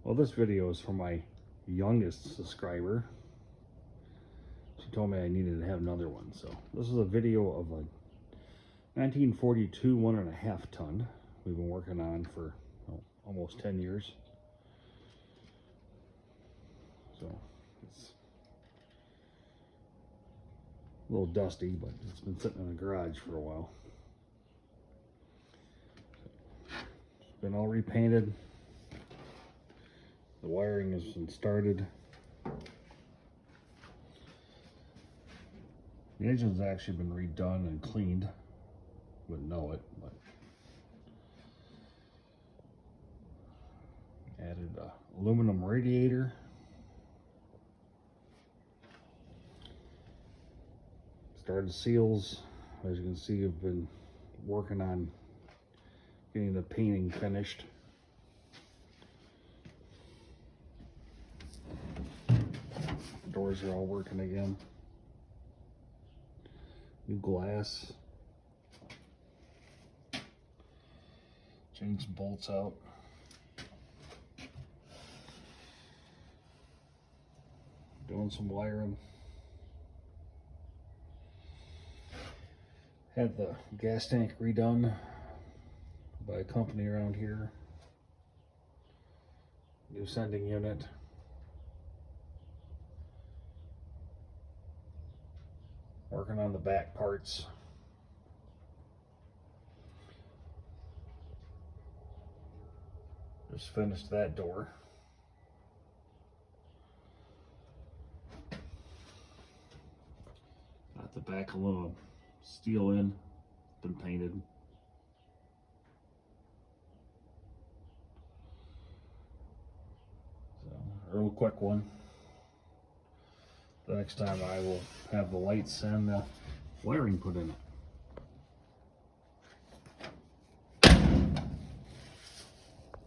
Well, this video is for my youngest subscriber. She told me I needed to have another one. So this is a video of a 1942 1.5 ton we've been working on for almost 10 years. So it's a little dusty, but it's been sitting in the garage for a while. It's been all repainted. The wiring has been started. The engine's actually been redone and cleaned. Wouldn't know it, but added a aluminum radiator. Started seals. As you can see, I've been working on getting the painting finished. Doors are all working again. New glass. Change some bolts out. Doing some wiring. Had the gas tank redone by a company around here. New sending unit. Working on the back parts. Just finished that door. Got the back aluminum steel in, been painted. So, a real quick one. The next time I will have the lights and the wiring put in it.